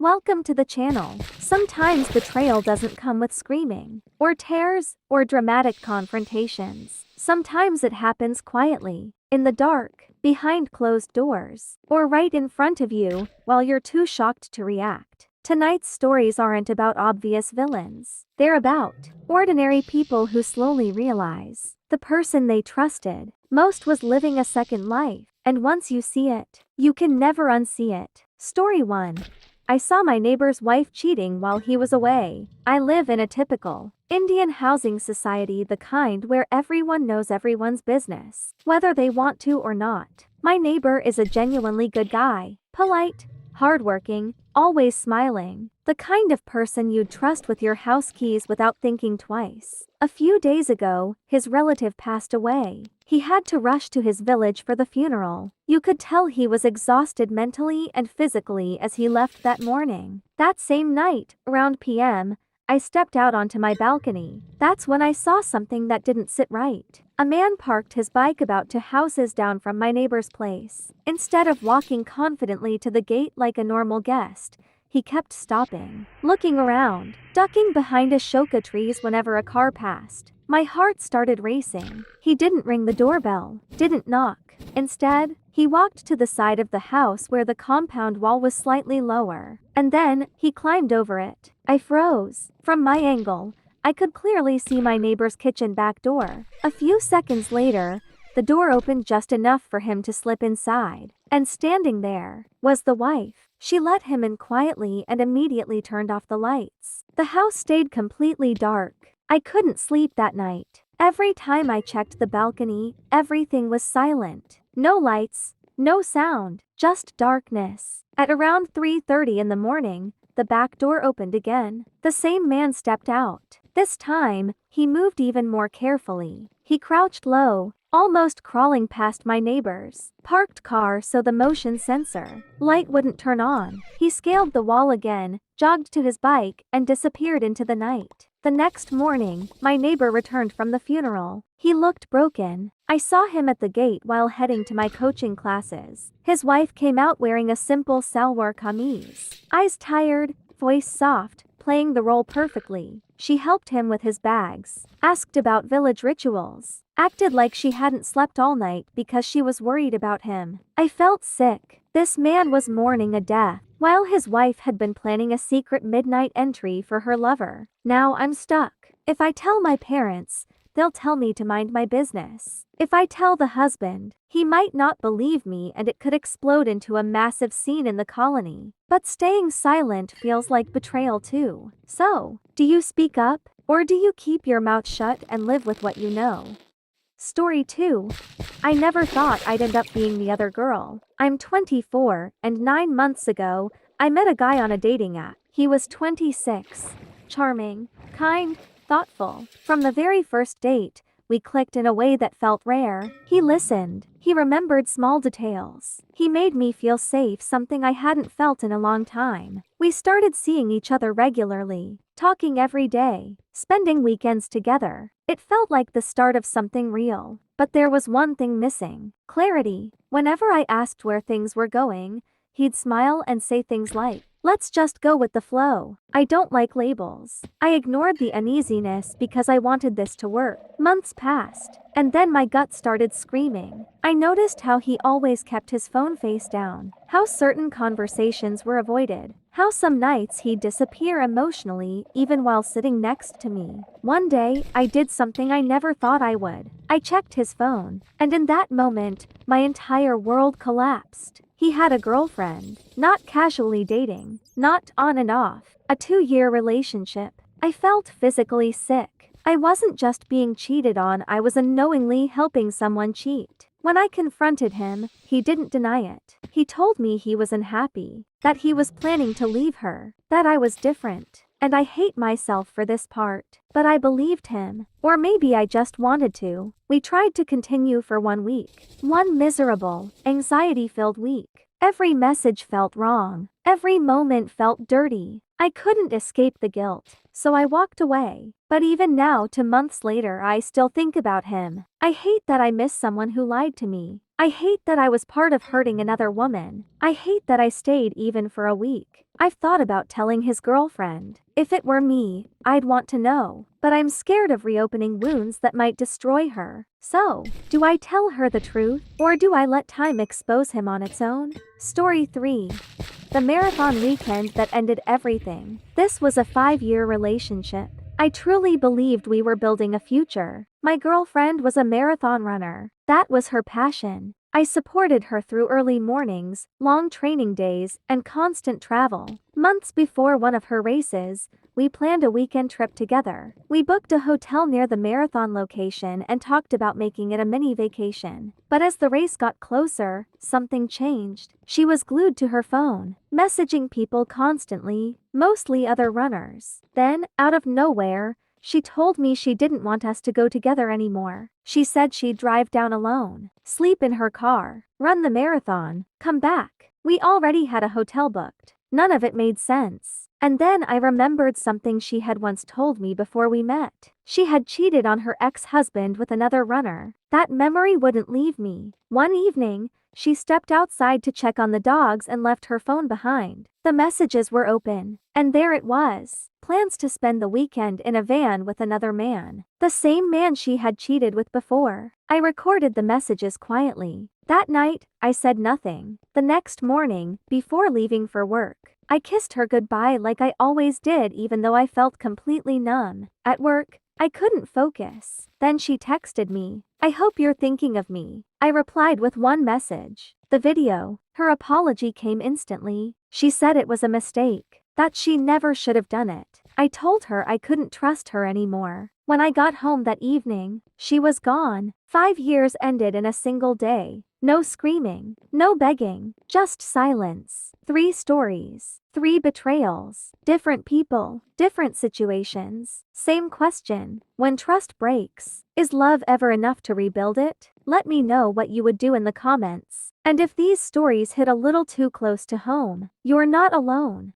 Welcome to the channel. Sometimes betrayal doesn't come with screaming, or tears, or dramatic confrontations. Sometimes it happens quietly, in the dark, behind closed doors, or right in front of you, while you're too shocked to react. Tonight's stories aren't about obvious villains. They're about ordinary people who slowly realize the person they trusted most was living a second life, and once you see it, you can never unsee it. Story 1. I saw my neighbor's wife cheating while he was away. I live in a typical Indian housing society, the kind where everyone knows everyone's business, whether they want to or not. My neighbor is a genuinely good guy, polite, hardworking, always smiling, the kind of person you'd trust with your house keys without thinking twice. A few days ago, his relative passed away. He had to rush to his village for the funeral. You could tell he was exhausted mentally and physically as he left that morning. That same night, around PM, I stepped out onto my balcony. That's when I saw something that didn't sit right. A man parked his bike about 2 houses down from my neighbor's place. Instead of walking confidently to the gate like a normal guest, he kept stopping, looking around, ducking behind ashoka trees whenever a car passed. My heart started racing. He didn't ring the doorbell, didn't knock. Instead, he walked to the side of the house where the compound wall was slightly lower, and then he climbed over it. I froze. From my angle, I could clearly see my neighbor's kitchen back door. A few seconds later, the door opened just enough for him to slip inside, and standing there was the wife. She let him in quietly and immediately turned off the lights. The house stayed completely dark. I couldn't sleep that night. Every time I checked the balcony, everything was silent. No lights, no sound, just darkness. At around 3:30 in the morning, the back door opened again. The same man stepped out. This time, he moved even more carefully. He crouched low, almost crawling past my neighbor's parked car so the motion sensor light wouldn't turn on. He scaled the wall again, jogged to his bike, and disappeared into the night. The next morning, my neighbor returned from the funeral. He looked broken. I saw him at the gate while heading to my coaching classes. His wife came out wearing a simple salwar kameez. Eyes tired, voice soft, playing the role perfectly. She helped him with his bags, asked about village rituals, acted like she hadn't slept all night because she was worried about him. I felt sick. This man was mourning a death, while his wife had been planning a secret midnight entry for her lover. Now I'm stuck. If I tell my parents, they'll tell me to mind my business. If I tell the husband, he might not believe me and it could explode into a massive scene in the colony. But staying silent feels like betrayal too. So, do you speak up, or do you keep your mouth shut and live with what you know? Story 2. I never thought I'd end up being the other girl. I'm 24, and 9 months ago, I met a guy on a dating app. He was 26. Charming, kind, thoughtful. From the very first date, we clicked in a way that felt rare. He listened. He remembered small details. He made me feel safe, something I hadn't felt in a long time. We started seeing each other regularly, talking every day, spending weekends together. It felt like the start of something real. But there was one thing missing: clarity. Whenever I asked where things were going, he'd smile and say things like, "Let's just go with the flow." I don't like labels. I ignored the uneasiness because I wanted this to work. Months passed, and then my gut started screaming. I noticed how he always kept his phone face down, how certain conversations were avoided, how some nights he'd disappear emotionally even while sitting next to me. One day, I did something I never thought I would. I checked his phone, and in that moment, my entire world collapsed. He had a girlfriend, not casually dating, not on and off, a 2-year relationship. I felt physically sick. I wasn't just being cheated on, I was unknowingly helping someone cheat. When I confronted him, he didn't deny it. He told me he was unhappy, that he was planning to leave her, that I was different. And I hate myself for this part. But I believed him. Or maybe I just wanted to. We tried to continue for 1 week. One miserable, anxiety-filled week. Every message felt wrong. Every moment felt dirty. I couldn't escape the guilt, so I walked away. But even now, 2 months later, I still think about him. I hate that I miss someone who lied to me. I hate that I was part of hurting another woman. I hate that I stayed even for a week. I've thought about telling his girlfriend. If it were me, I'd want to know. But I'm scared of reopening wounds that might destroy her. So, do I tell her the truth? Or do I let time expose him on its own? Story 3. The marathon weekend that ended everything. This was a 5-year relationship. I truly believed we were building a future. My girlfriend was a marathon runner. That was her passion. I supported her through early mornings, long training days, and constant travel. Months before one of her races, we planned a weekend trip together. We booked a hotel near the marathon location and talked about making it a mini vacation. But as the race got closer, something changed. She was glued to her phone, messaging people constantly, mostly other runners. Then, out of nowhere, she told me she didn't want us to go together anymore. She said she'd drive down alone, sleep in her car, run the marathon, come back. We already had a hotel booked. None of it made sense. And then I remembered something she had once told me before we met. She had cheated on her ex-husband with another runner. That memory wouldn't leave me. One evening, she stepped outside to check on the dogs and left her phone behind. The messages were open, and there it was. Plans to spend the weekend in a van with another man. The same man she had cheated with before. I recorded the messages quietly. That night, I said nothing. The next morning, before leaving for work, I kissed her goodbye like I always did, even though I felt completely numb. At work, I couldn't focus. Then she texted me, "I hope you're thinking of me." I replied with one message. The video. Her apology came instantly. She said it was a mistake, that she never should have done it. I told her I couldn't trust her anymore. When I got home that evening, she was gone. 5 years ended in a single day. No screaming, no begging, just silence. 3 stories, 3 betrayals, different people, different situations. Same question. When trust breaks, is love ever enough to rebuild it? Let me know what you would do in the comments. And if these stories hit a little too close to home, you're not alone.